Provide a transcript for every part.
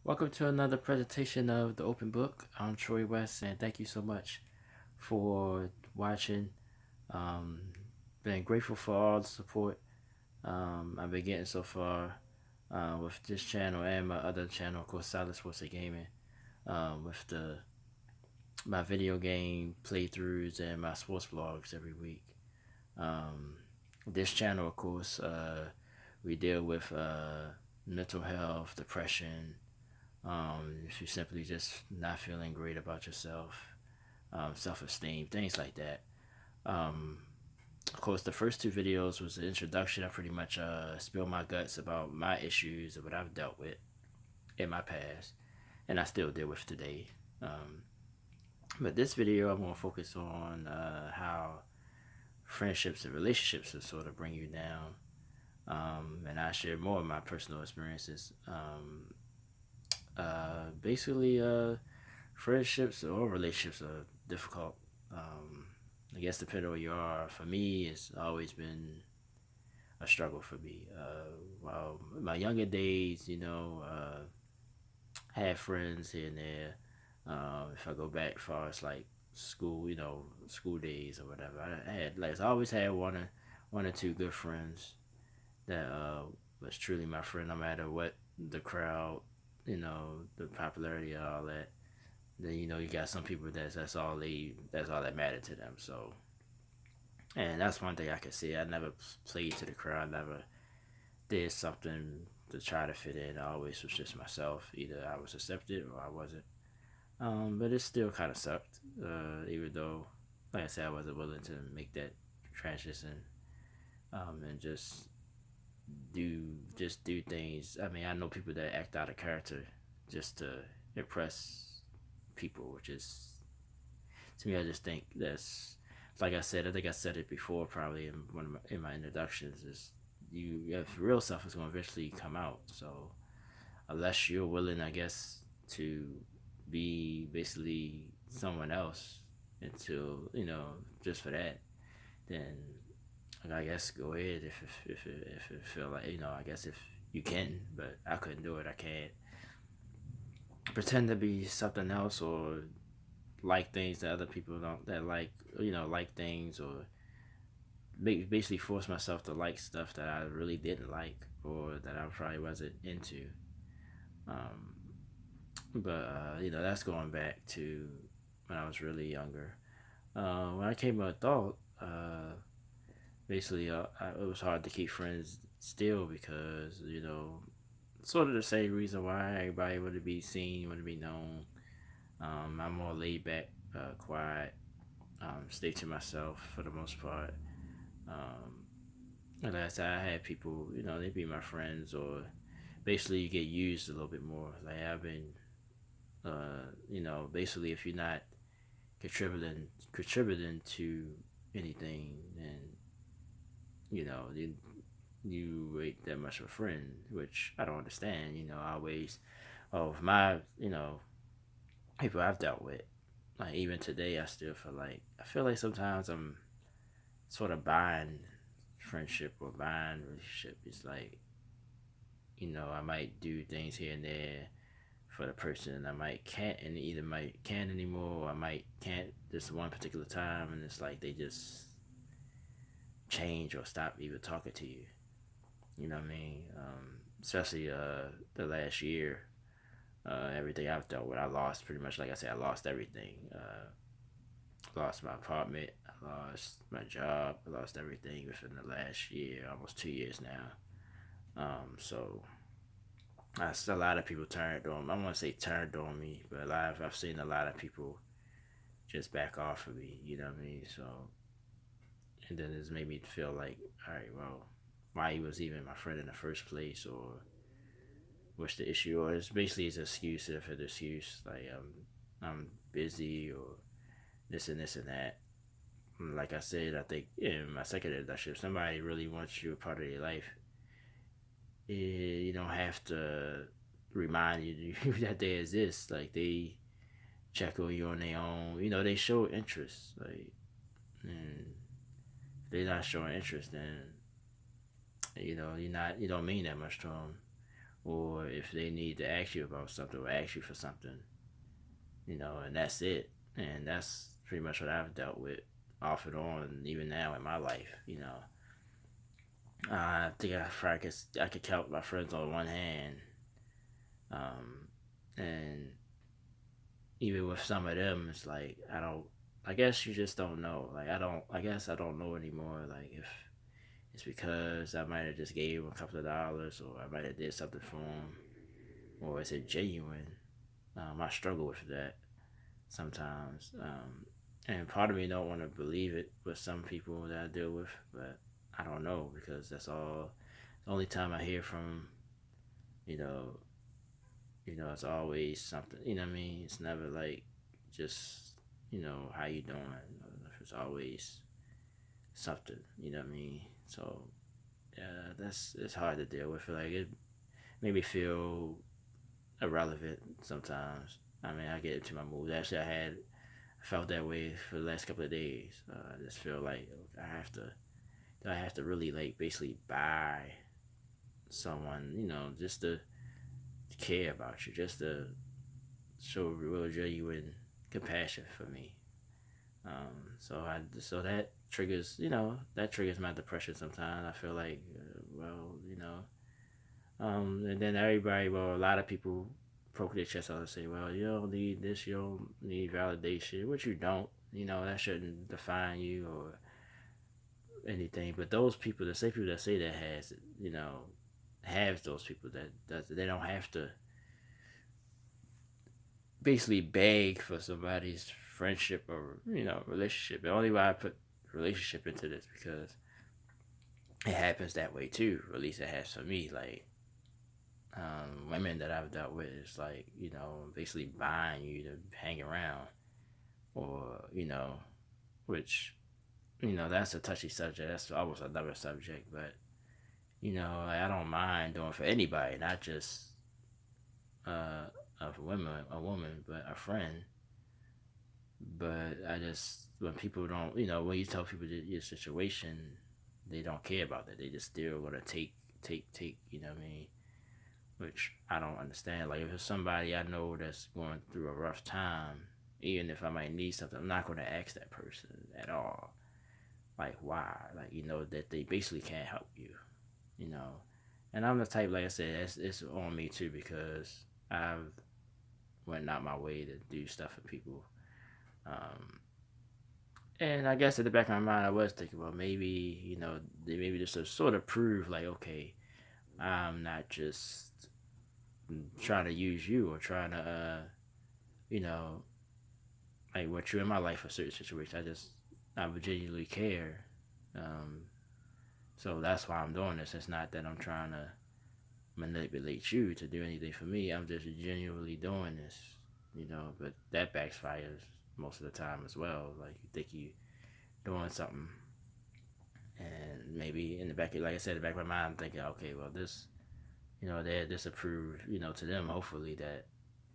Welcome to another presentation of the Open Book. I'm Troy West, and thank you so much for watching. Um, been grateful for all the support I've been getting so far with this channel and my other channel, of course, Solid Sports and Gaming, with the my video game playthroughs and my sports blogs every week. Um, this channel, of course, we deal with mental health, depression, if you're simply just not feeling great about yourself, self-esteem, things like that. Um, of course, the first two videos was the introduction. I pretty much spilled my guts about my issues and what I've dealt with in my past, and I still deal with today. Um, but this video, I'm going to focus on how friendships and relationships will sort of bring you down. And I share more of my personal experiences. Basically, friendships or relationships are difficult. Um, I guess depending on where you are. For me, it's always been a struggle for me. Well, my younger days, had friends here and there. If I go back as far as like school, school days or whatever, I always had one or two good friends that was truly my friend, no matter what the crowd, the popularity and all that. Then you got some people that's all that mattered to them. So, and that's one thing I can say. I never played to the crowd. I never did something to try to fit in. I always was just myself. Either I was accepted or I wasn't. But it still kind of sucked. Even though, like I said, I wasn't willing to make that transition. And just do things. I mean, I know people that act out of character just to impress people, which is, to me, I just think that's, like I said. I think I said it before, probably in in my introductions. Is your real self is going to eventually come out. So unless you're willing, I guess, to be basically someone else until just for that, then I guess go ahead if it feel like I guess if you can, but I couldn't do it. I can't pretend to be something else or like things that other people don't that like things or basically force myself to like stuff that I really didn't like or that I probably wasn't into. Um, but that's going back to when I was really younger. When I came an adult, basically it was hard to keep friends still because sort of the same reason why everybody want to be seen, want to be known. I'm more laid back, quiet, stay to myself for the most part. Um, and like I said, I had people, they be my friends, or basically you get used a little bit more. Like I've been, basically if you're not contributing to anything, then you ain't that much of a friend, which I don't understand. I always, of my, people I've dealt with, like even today, I feel like sometimes I'm sort of buying friendship or buying relationship. It's like I might do things here and there for the person, and I might can't, and either might can't anymore, or I might can't this one particular time, and it's like they just change or stop even talking to you. You know what I mean? Especially the last year, everything I've dealt with, I lost pretty much. Like I said, I lost everything. Lost my apartment. I lost my job. I lost everything within the last year, almost 2 years now. So a lot of people turned on. I want to say turned on me, but I've seen a lot of people just back off of me. You know what I mean? So, and then it's made me feel like, all right, well, why he was even my friend in the first place, or what's the issue, or it's basically his excuse if it's an excuse, like I'm busy or this and that. Like I said, I think in my second introduction, if somebody really wants you a part of their life, you don't have to remind you that they exist. Like they check on you on their own. They show interest. Like, and if they're not showing interest, then you don't mean that much to them. Or if they need to ask you about something or ask you for something, and that's it. And that's pretty much what I've dealt with off and on, even now in my life. I think I could count my friends on one hand, um, and even with some of them, it's like I don't. I guess you just don't know. Like I don't. I guess I don't know anymore. Like if it's because I might have just gave him a couple of dollars, or I might have did something for him, or is it genuine? I struggle with that sometimes, and part of me don't want to believe it with some people that I deal with, but I don't know because that's all. The only time I hear from, you know, it's always something. You know what I mean? It's never like just how you doing. It's always something. You know what I mean? So yeah, that's it's hard to deal with. Like it made me feel irrelevant sometimes. I mean, I get into my mood. Actually, I felt that way for the last couple of days. I just feel like I have to really like basically buy someone, just to care about you, just to show real genuine compassion for me. So that triggers, that triggers my depression sometimes. I feel like, and then a lot of people poke their chest out and say, well, you don't need this, you don't need validation, which you don't. That shouldn't define you or anything. But those people, the same people that say that have those people that they don't have to basically beg for somebody's friendship or relationship. The only why I put relationship into this because it happens that way too. Or at least it has for me. Like women that I've dealt with is like basically buying you to hang around, or which that's a touchy subject. That's almost another subject, but like, I don't mind doing for anybody, not just uh, a woman, but a friend. But I just when people don't, when you tell people your situation, they don't care about that. They just still gonna take. You know what I mean? Which I don't understand. Like if it's somebody I know that's going through a rough time, even if I might need something, I'm not gonna ask that person at all. Like why? Like that they basically can't help you. You know, and I'm the type, like I said, it's on me too because I've went out my way to do stuff for people. Um, and I guess at the back of my mind, I was thinking, well, maybe maybe just to sort of prove, like, okay, I'm not just trying to use you or trying to, you know, like what you in my life for certain situations. I genuinely care. Um, so that's why I'm doing this. It's not that I'm trying to manipulate you to do anything for me. I'm just genuinely doing this, but that backfires most of the time as well. Like you think you doing something, and maybe in the back, like I said, in the back of my mind, I'm thinking, okay, well, this, they disapprove, to them. Hopefully that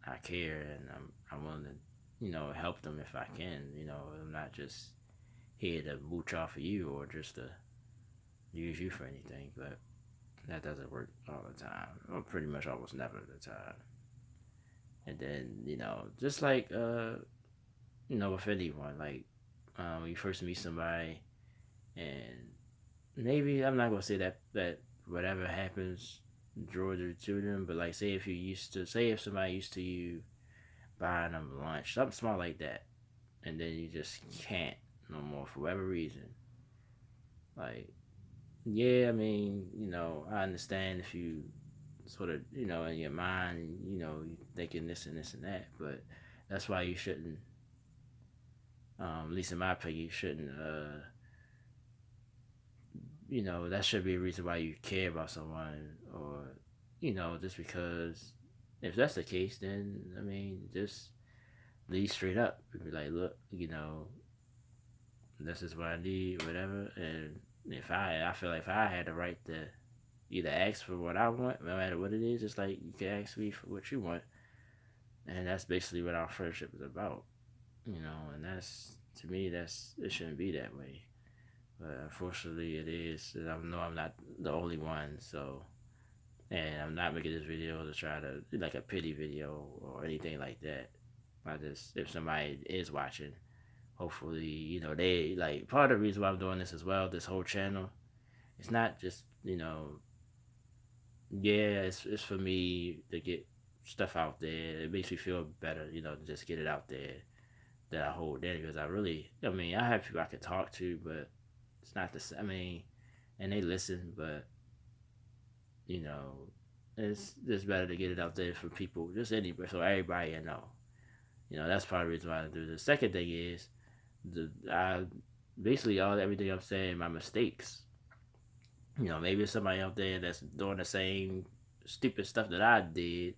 I care and I'm willing to, help them if I can. I'm not just here to mooch off of you or just to use you for anything, but that doesn't work all the time. Well, pretty much almost never the time. And then, just like with anyone, like when you first meet somebody, and maybe I'm not gonna say that whatever happens draws you to them, but like say if somebody used to you buying them lunch, something small like that, and then you just can't no more for whatever reason. Like, yeah, I mean, I understand if you sort of, in your mind, you thinking this and this and that, but that's why you shouldn't, at least in my opinion, you shouldn't, that should be a reason why you care about someone, or, just because if that's the case, then, I mean, just lead straight up. Be like, look, this is what I need, whatever, and if I feel like if I had the right to either ask for what I want, no matter what it is, just like you can ask me for what you want. And that's basically what our friendship is about, and that's, to me, it shouldn't be that way. But unfortunately, it is. And I know I'm not the only one, so And I'm not making this video to try to like a pity video or anything like that. I just if somebody is watching, hopefully they like part of the reason why I'm doing this as well. This whole channel, it's not just yeah, it's for me to get stuff out there. It makes me feel better, to just get it out there that I hold in because I mean, I have people I could talk to, but it's not the same. I mean, and they listen, but you know, it's just better to get it out there for people, just anybody, so everybody know. That's part of the reason why I do this. The second thing is I basically all everything I'm saying my mistakes. Maybe somebody out there that's doing the same stupid stuff that I did,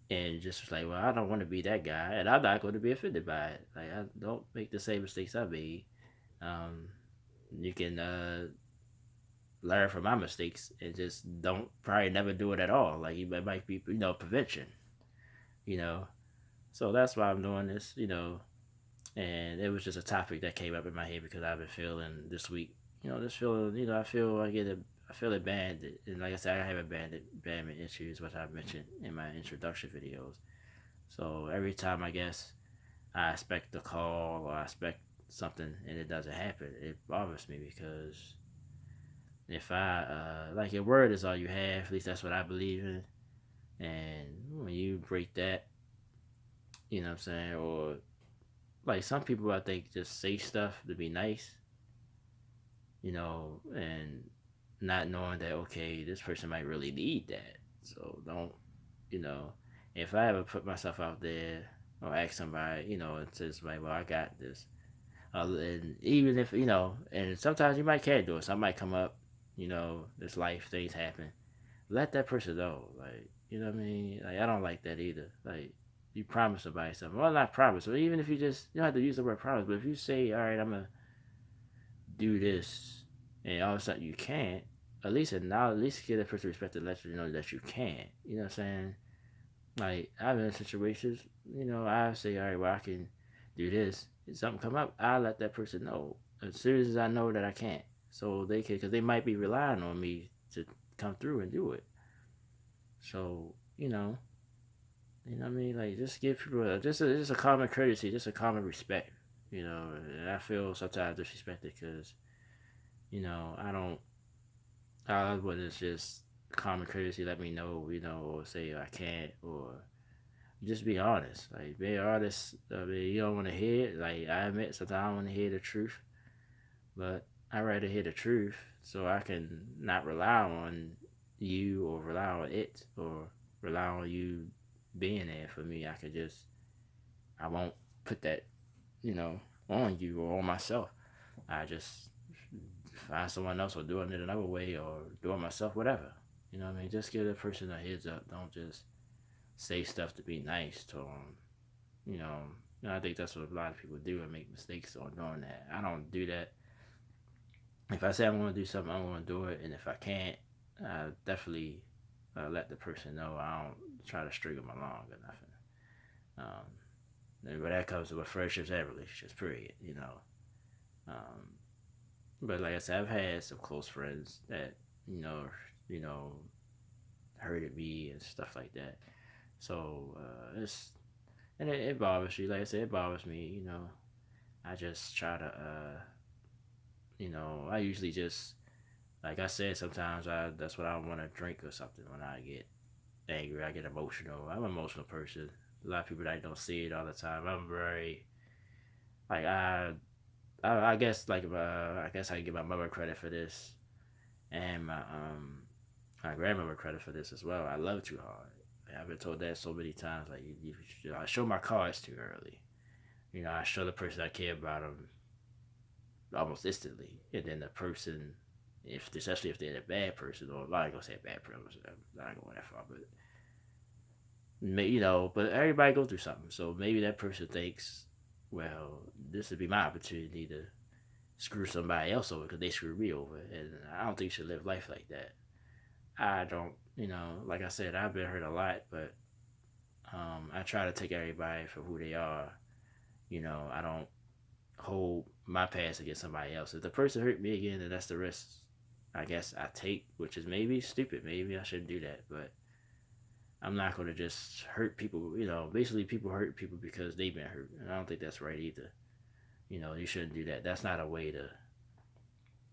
and just was like, well, I don't want to be that guy, and I'm not going to be offended by it. Like, I don't make the same mistakes I made. Um, you can learn from my mistakes and just don't probably never do it at all. Like, it might be, prevention. You know, so that's why I'm doing this. And it was just a topic that came up in my head because I've been feeling this week. This feeling. I feel I feel abandoned, and like I said, I have abandonment issues, which I mentioned in my introduction videos. So every time I guess I expect a call or I expect something and it doesn't happen, it bothers me because if I like your word is all you have, at least that's what I believe in. And when you break that, you know what I'm saying, or like some people I think just say stuff to be nice, and not knowing that okay, this person might really need that. So don't, you know, if I ever put myself out there or ask somebody, and says like, well, I got this, and even if and sometimes you might can't do it. Something might come up, this life things happen. Let that person know, like, you know what I mean. Like I don't like that either. Like you promise somebody something, well, not promise, or even if you don't have to use the word promise, but if you say, all right, I'm gonna do this, and all of a sudden you can't, at least give that person respect to let you know that you can't. You know what I'm saying? Like I've been in situations, I say, all right, well I can do this. If something come up, I let that person know as soon as I know that I can't, so they can, because they might be relying on me to come through and do it. So what I mean, like just give people just a common courtesy, just a common respect. And I feel sometimes disrespected because I don't. I wouldn't just common courtesy let me know, or say I can't, or just be honest. Like be honest. I mean, you don't want to hear it. Like I admit, sometimes I don't want to hear the truth, but I rather hear the truth so I can not rely on you or rely on it or rely on you being there for me. I won't put that, you know, on you or on myself. I just find someone else or doing it another way or do it myself, whatever. You know what I mean? Just give the person a heads up. Don't just say stuff to be nice to them. You know, I think that's what a lot of people do and make mistakes on doing that. I don't do that. If I say I'm going to do something, I'm going to do it. And if I can't, I definitely let the person know. I don't try to string them along or nothing. But that comes with friendships and relationships, period. Um, but like I said, I've had some close friends that you know, hurted me and stuff like that. So it bothers you. Like I said, it bothers me. I just try to I usually just like I said sometimes I that's what I want to drink or something when I get angry. I get emotional. I'm an emotional person. A lot of people that don't see it all the time. I'm very like I guess like I guess I can give my mother credit for this and my grandmother credit for this as well. I love too hard. Like, I've been told that so many times. Like I show my cards too early. I show the person I care about them almost instantly, and then the person, if especially if they're a bad person, or I'm not gonna say a bad person, I'm not going that far, but but everybody go through something. So maybe that person thinks, well, this would be my opportunity to screw somebody else over because they screwed me over, and I don't think you should live life like that. I don't, like I said, I've been hurt a lot, but I try to take everybody for who they are. I don't hold my past against somebody else. If the person hurt me again, then that's the risk. I guess I take, which is maybe stupid. Maybe I shouldn't do that, but I'm not going to just hurt people. Basically, people hurt people because they've been hurt, and I don't think that's right either. You shouldn't do that. That's not a way to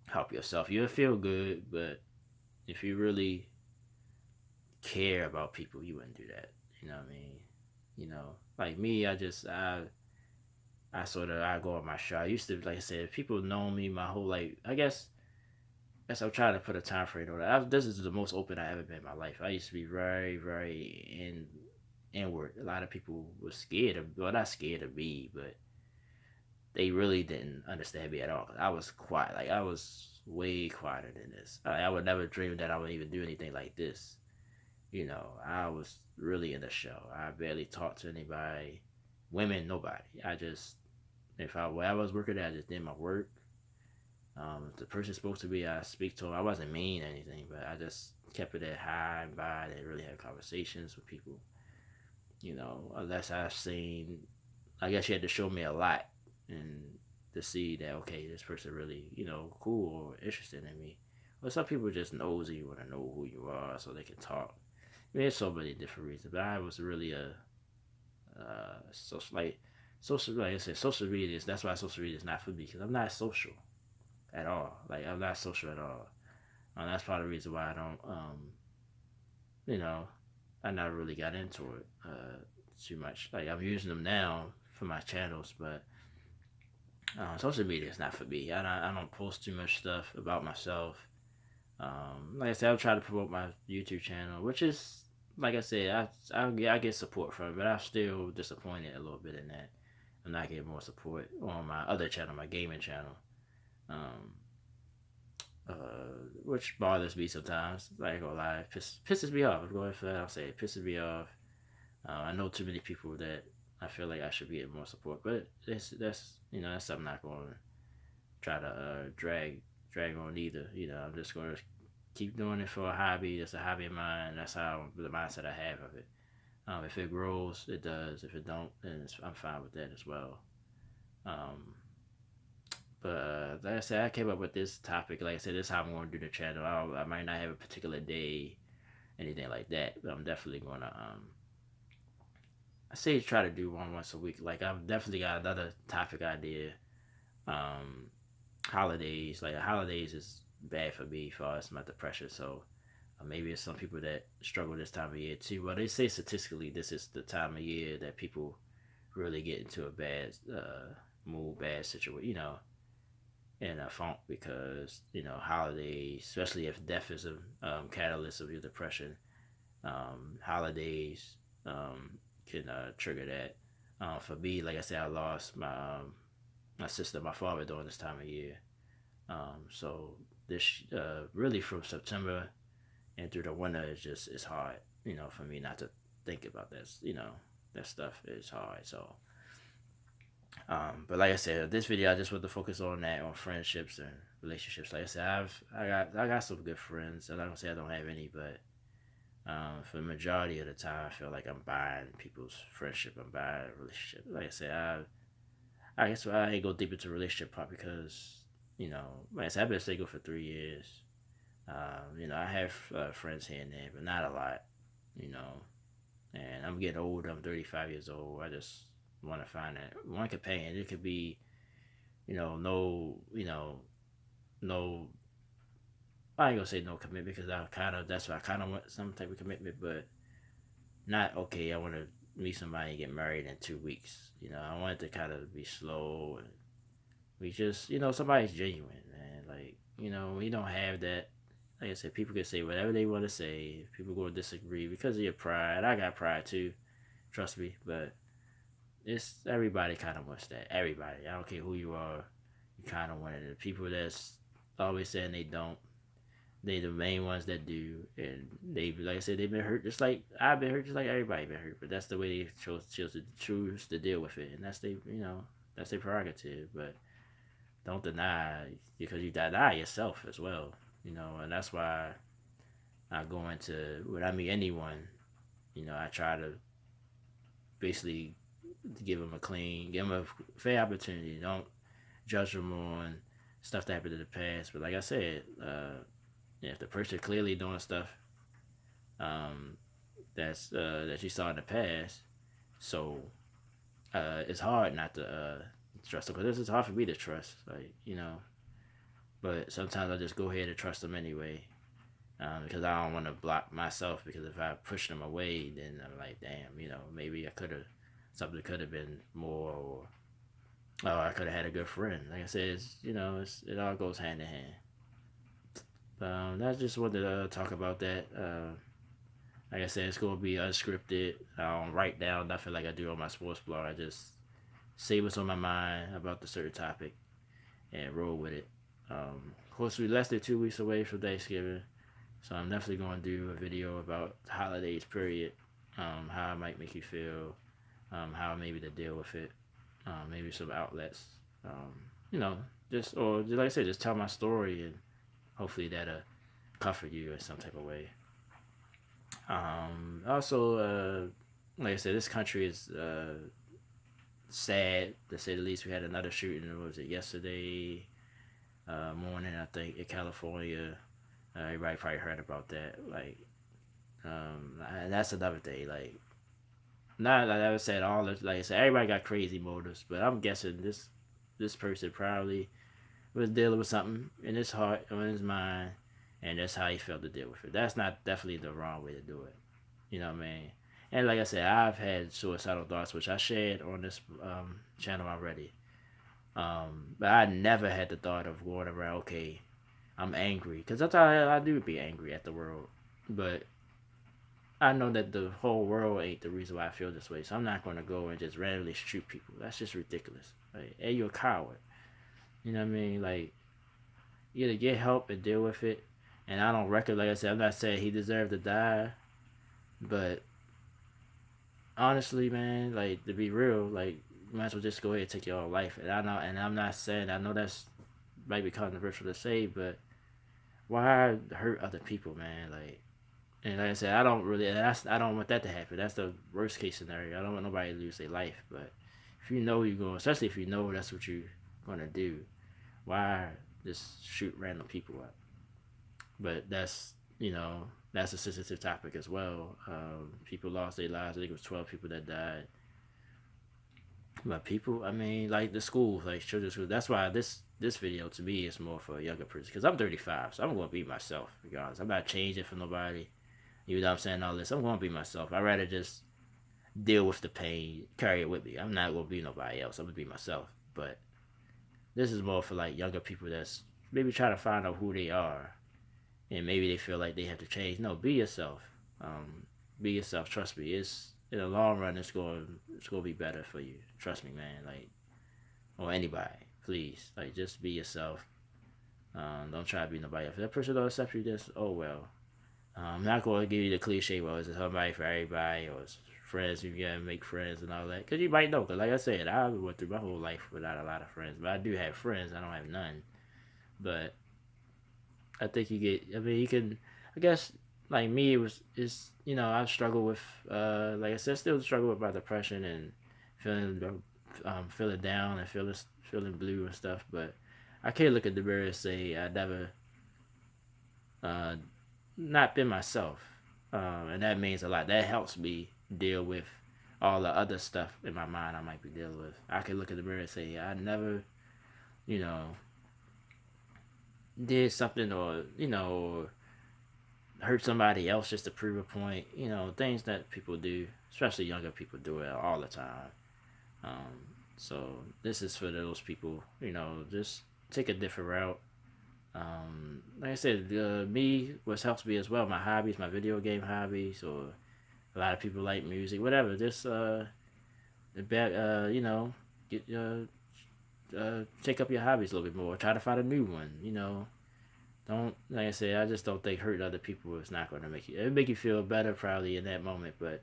help yourself. You'll feel good, but if you really care about people, you wouldn't do that. You know what I mean? Like me, I sort of I go on my shot. I used to, like I said, people know me my whole life. I guess I'm trying to put a time frame on it. This is the most open I ever been in my life. I used to be very, very inward. A lot of people were scared of, well, not scared of me, but they really didn't understand me at all. I was quiet. Like, I was way quieter than this. I would never dream that I would even do anything like this. I was really in the show. I barely talked to anybody, women, nobody. If I was working there, I just did my work. If the person spoke to me, I speak to them. I wasn't mean or anything, but I just kept it at high and by. I didn't really have conversations with people, unless I've seen, I guess you had to show me a lot and to see that, okay, this person really, cool or interested in me. Well, some people just nosy, want to know who you are so they can talk. There's so many different reasons, but I was really a social, like I said, social media is, that's why social media is not for me, because I'm not social at all. Like, I'm not social at all. That's part of the reason why I don't, you know, I never really got into it too much. Like, I'm using them now for my channels, but social media is not for me. I don't post too much stuff about myself. Like I said, I'll try to promote my YouTube channel, which is, like I said, I get support from it, but I'm still disappointed a little bit in that I'm not getting more support on my other channel, my gaming channel. Um, which bothers me sometimes. Like, I ain't gonna lie, pisses me off. I'm going for that. I'll say it pisses me off. I know too many people that I feel like I should be getting more support, but that's something I'm not going to try to drag on either. I'm just going to keep doing it for a hobby. It's a hobby of mine. That's how the mindset I have of it. If it grows, it does. If it don't, then I'm fine with that as well. Um, but like I said, I came up with this topic. Like I said, this is how I'm going to do the channel. I might not have a particular day, anything like that, but I'm definitely going to I say try to do one once a week. Like, I've definitely got another topic idea. Um, Holidays, like, holidays is bad for me for us, my depression. So maybe it's some people that struggle this time of year too. Well, they say statistically this is the time of year that people really get into a bad mood, bad situation, in a funk, because holidays, especially if death is a catalyst of your depression, holidays can trigger that. For me, like I said, I lost my sister, my father during this time of year. So this really from September and through the winter is just, it's hard, for me not to think about this, that stuff is hard. So, but like I said, this video I just want to focus on that, on friendships and relationships. Like I said, I got some good friends. I'm not gonna say I don't have any, but for the majority of the time, I feel like I'm buying people's friendship. I'm buying relationship. Like I said, I guess I ain't go deep into relationship part because, like I said, I've been single for 3 years. I have friends here and there, but not a lot. You know, and I'm getting older. I'm 35 years old. I just want to find that one companion. It could be, no, no. I ain't gonna say no commitment because that's what I kind of want, some type of commitment, but not okay. I want to meet somebody and get married in 2 weeks. I want it to kind of be slow and we just, somebody's genuine, man. Like, we don't have that. Like I said, people can say whatever they want to say. People going to disagree because of your pride. I got pride too, trust me. But it's everybody kind of wants that. Everybody. I don't care who you are. You kind of want it. The people that's always saying they don't, they the main ones that do, and they, like I said, they've been hurt just like I've been hurt, just like everybody been hurt. But that's the way they choose to deal with it, and that's their prerogative. But don't deny, because you deny yourself as well. And that's why I go into, when I meet anyone, I try to basically give them a fair opportunity. Don't judge them on stuff that happened in the past. But like I said, If the person clearly doing stuff um, that you saw in the past, so it's hard not to trust them because it's hard for me to trust, like But sometimes I just go ahead and trust them anyway, because I don't want to block myself. Because if I push them away, then I'm like, damn, maybe I could have something could have been more, or oh, I could have had a good friend. Like I said, it all goes hand in hand. I just wanted to talk about that. Like I said, it's gonna be unscripted. I don't write down nothing like I do on my sports blog. I just say what's on my mind about the certain topic and roll with it. Of course, we're less than 2 weeks away from Thanksgiving, so I'm definitely gonna do a video about the holidays. Period. How it might make you feel. How maybe to deal with it. Maybe some outlets. Um, you know, or like I said, just tell my story and hopefully that'll comfort you in some type of way. Also, like I said, this country is sad to say the least. We had another shooting. What was it yesterday morning? I think in California. Everybody probably heard about that. And that's another thing. Not like I said, all this, like I said, everybody got crazy motives, but I'm guessing this person probably was dealing with something in his heart or in his mind, and that's how he felt to deal with it. That's not definitely the wrong way to do it. You know what I mean? And like I said, I've had suicidal thoughts, which I shared on this channel already. But I never had the thought of going around, okay, I'm angry. Because that's how I do be angry at the world. But I know that the whole world ain't the reason why I feel this way. So I'm not going to go and just randomly shoot people. That's just ridiculous. Like, hey, you're a coward. You know what I mean? Like, you either get help and deal with it. And I don't reckon, like I said, I'm not saying he deserved to die. But honestly, man, like to be real, like you might as well just go ahead and take your own life. And I know, and I'm not saying I know that's might be controversial to say, but why hurt other people, man? Like, and like I said, I don't really, I don't want that to happen. That's the worst case scenario. I don't want nobody to lose their life. But if you know you're going, especially if you know that's what you're gonna do, why just shoot random people up? But that's a sensitive topic as well. People lost their lives. I think it was 12 people that died. But people, I mean, like the schools, like children's schools. That's why this video to me is more for a younger person because I'm 35, so I'm gonna be myself. Regardless, I'm not changing for nobody. You know what I'm saying? All this, I'm gonna be myself. I'd rather just deal with the pain, carry it with me. I'm not gonna be nobody else. I'm gonna be myself. But this is more for like younger people that's maybe trying to find out who they are and maybe they feel like they have to change. No, be yourself. Be yourself. Trust me. It's in the long run. It's going to be better for you. Trust me, man. Like or anybody, please. Like just be yourself. Don't try to be nobody else. If that person don't accept you, just oh well. I'm not going to give you the cliche. Well, is it somebody for everybody or it's friends? You gotta make friends and all that. Cause you might know. Cause like I said, I went through my whole life without a lot of friends, but I do have friends. I don't have none. But I think you get. I mean, you can. I guess like me, I struggle with. Like I said, still struggle with my depression and feeling down and feeling blue and stuff. But I can't look at the mirror and say I never uh not been myself, and that means a lot. That helps me deal with all the other stuff in my mind I might be dealing with. I can look at the mirror and say I never, you know, did something or hurt somebody else just to prove a point. Things that people do, especially younger people, do it all the time. So this is for those people. Just take a different route. Like I said, me, what helps me as well, my hobbies, my video game hobbies, or a lot of people like music, whatever. Just get take up your hobbies a little bit more. Try to find a new one. Don't like I said. I just don't think hurting other people is not going to make you. It make you feel better probably in that moment, but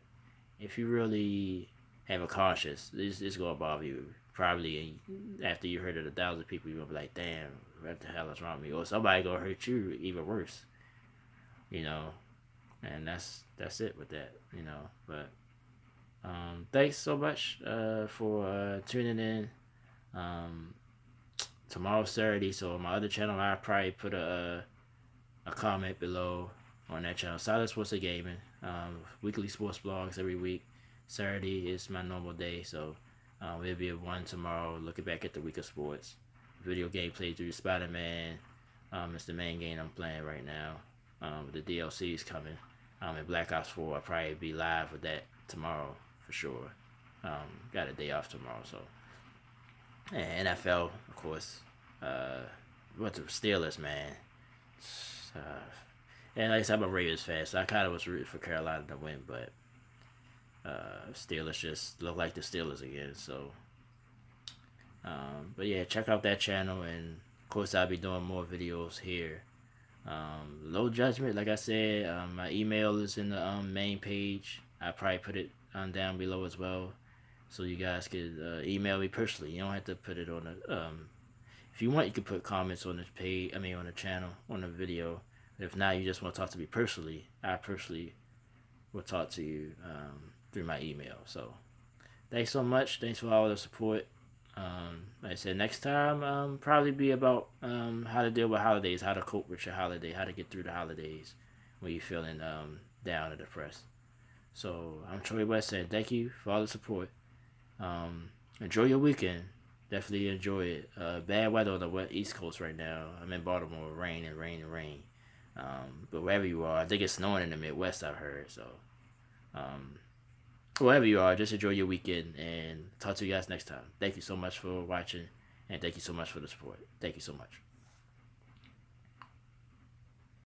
if you really have a conscience, it's going to bother you. Probably after you hurt 1,000 people, you're gonna be like, "Damn, what the hell is wrong with me?" Or somebody gonna hurt you even worse. You know, and that's it with that. But thanks so much for tuning in. Um, Tomorrow's Saturday, so on my other channel, I probably put a a comment below on that channel. Solid Sports and Gaming. Weekly sports blogs every week. Saturday is my normal day, so it'll be a one tomorrow. Looking back at the week of sports. Video game playthrough Spider-Man. It's the main game I'm playing right now. The DLC is coming. And Black Ops 4, I'll probably be live with that tomorrow for sure. Got a day off tomorrow, so. And NFL, of course. What the Steelers, man. Uh, and like I said, I'm a Ravens fan, so I kind of was rooting for Carolina to win, but Steelers just look like the Steelers again. So, but yeah, check out that channel, and of course I'll be doing more videos here. Low judgment, like I said, my email is in the main page. I probably put it down below as well, so you guys could email me personally. You don't have to put it on the. If you want, you can put comments on the page. I mean, on the channel, on the video. If not, you just want to talk to me personally. I personally will talk to you through my email. So, thanks so much. Thanks for all the support. Like I said, next time probably be about how to deal with holidays, how to cope with your holiday, how to get through the holidays when you're feeling down or depressed. So I'm Troy West saying thank you for all the support. Enjoy your weekend. Definitely enjoy it. Bad weather on the west East Coast right now. I'm in Baltimore, rain and rain and rain. But wherever you are, I think it's snowing in the Midwest. I've heard. So um, wherever you are, just enjoy your weekend and talk to you guys next time. Thank you so much for watching, and thank you so much for the support. Thank you so much.